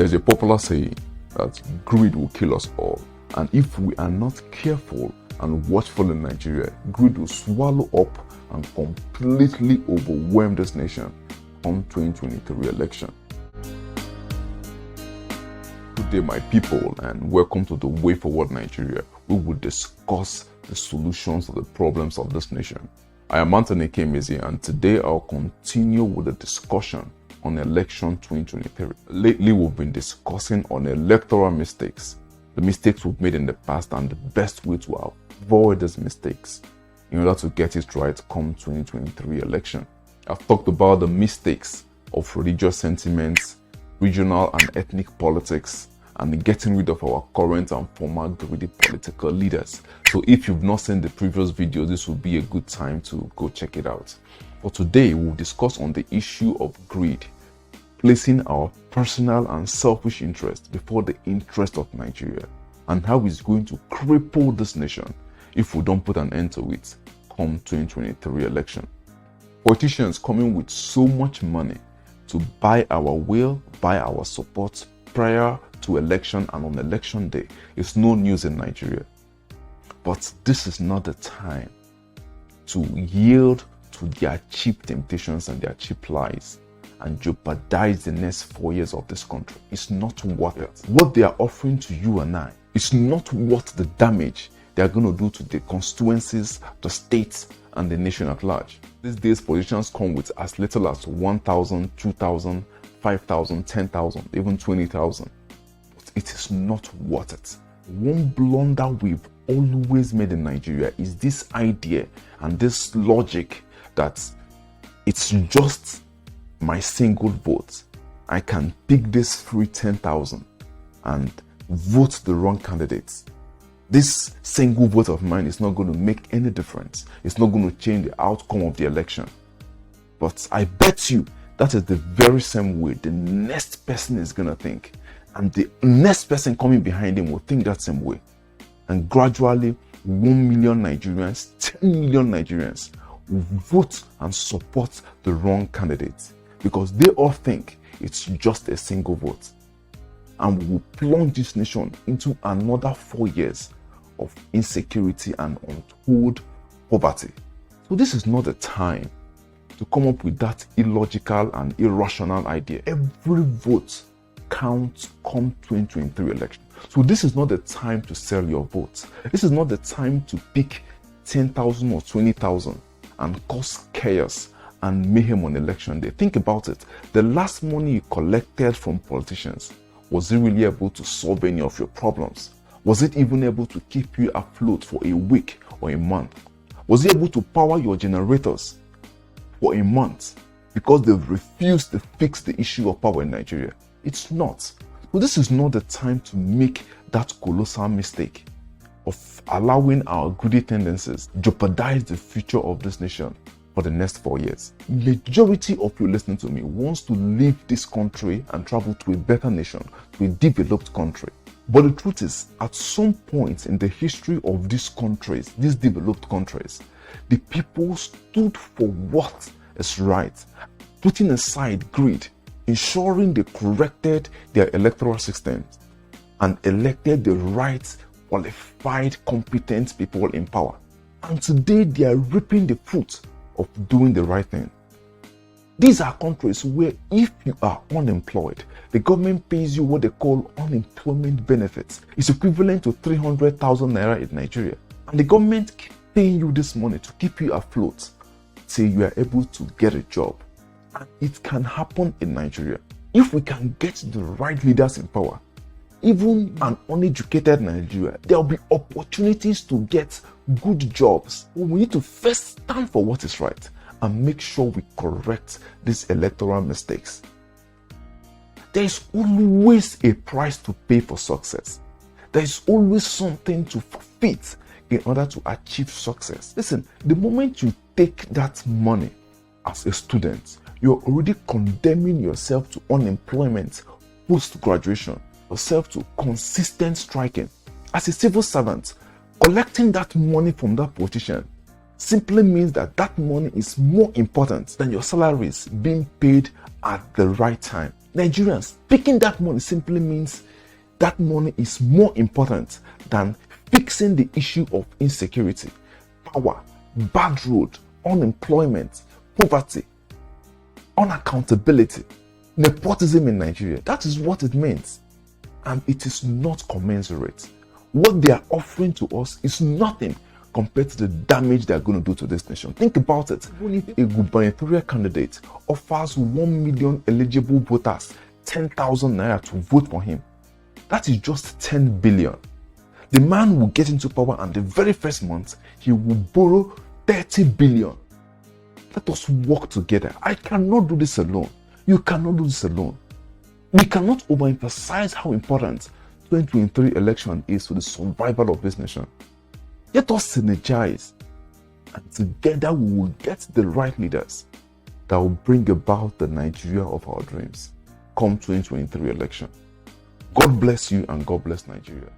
There's a popular saying that greed will kill us all, and if we are not careful and watchful in Nigeria, greed will swallow up and completely overwhelm this nation on 2023 election. Good day, my people, and welcome to the Way Forward Nigeria. We will discuss the solutions to the problems of this nation. I am Anthony Kemezi, and today I'll continue with the discussion on election 2023. Lately, we've been discussing on electoral mistakes, the mistakes we've made in the past, and the best way to avoid these mistakes in order to get it right come 2023 election. I've talked about the mistakes of religious sentiments, regional and ethnic politics, and getting rid of our current and former greedy political leaders. So if you've not seen the previous videos, this will be a good time to go check it out. For today, we'll discuss on the issue of greed, placing our personal and selfish interest before the interest of Nigeria, and how it's going to cripple this nation if we don't put an end to it come 2023 election. Politicians coming with so much money to buy our will, buy our support prior to election and on election day is no news in Nigeria. But this is not the time to yield to their cheap temptations and their cheap lies and jeopardize the next 4 years of this country. It's not worth it. What they are offering to you and I is not worth the damage they are going to do to the constituencies, the states, and the nation at large. These days, politicians come with as little as 1,000, 2,000, 5,000, 10,000, even 20,000. But it is not worth it. One blunder we've always made in Nigeria is this idea and this logic that it's just my single vote. I can pick this free 10,000 and vote the wrong candidates. This single vote of mine is not going to make any difference. It's not going to change the outcome of the election. But I bet you that is the very same way the next person is going to think. And the next person coming behind him will think that same way. And gradually, 1 million Nigerians, 10 million Nigerians will vote and support the wrong candidates because they all think it's just a single vote. And we will plunge this nation into another 4 years of insecurity and untold poverty. So this is not the time to come up with that illogical and irrational idea. Every vote counts come 2023 election. So this is not the time to sell your vote. This is not the time to pick 10,000 or 20,000 and cause chaos and mayhem on election day. Think about it. The last money you collected from politicians, was it really able to solve any of your problems? Was it even able to keep you afloat for a week or a month? Was it able to power your generators for a month because they've refused to fix the issue of power in Nigeria? It's not. So this is not the time to make that colossal mistake of allowing our greedy tendencies jeopardize the future of this nation for the next 4 years. Majority of you listening to me wants to leave this country and travel to a better nation, to a developed country. But the truth is, at some point in the history of these countries, these developed countries, the people stood for what is right, putting aside greed, ensuring they corrected their electoral systems and elected the right, qualified, competent people in power. And today they are reaping the fruit of doing the right thing. These are countries where if you are unemployed, the government pays you what they call unemployment benefits. It's equivalent to 300,000 naira in Nigeria. And the government keeps paying you this money to keep you afloat till you are able to get a job. And it can happen in Nigeria. If we can get the right leaders in power, even an uneducated Nigeria, there will be opportunities to get good jobs. We need to first stand for what is right and make sure we correct these electoral mistakes. There is always a price to pay for success. There is always something to forfeit in order to achieve success. Listen, the moment you take that money as a student, you're already condemning yourself to unemployment post-graduation, yourself to consistent striking. As a civil servant, collecting that money from that politician simply means that that money is more important than your salaries being paid at the right time. Nigerians, picking that money simply means that money is more important than fixing the issue of insecurity, power, bad road, unemployment, poverty, unaccountability, nepotism in Nigeria. That is what it means. And it is not commensurate. What they are offering to us is nothing compared to the damage they are going to do to this nation. Think about it. Even if a gubernatorial candidate offers 1 million eligible voters 10,000 naira to vote for him, that is just 10 billion. The man will get into power and the very first month, he will borrow 30 billion. Let us work together. I cannot do this alone. You cannot do this alone. We cannot overemphasize how important 2023 election is for the survival of this nation. Let us synergize, and together we will get the right leaders that will bring about the Nigeria of our dreams come 2023 election. God bless you and God bless Nigeria.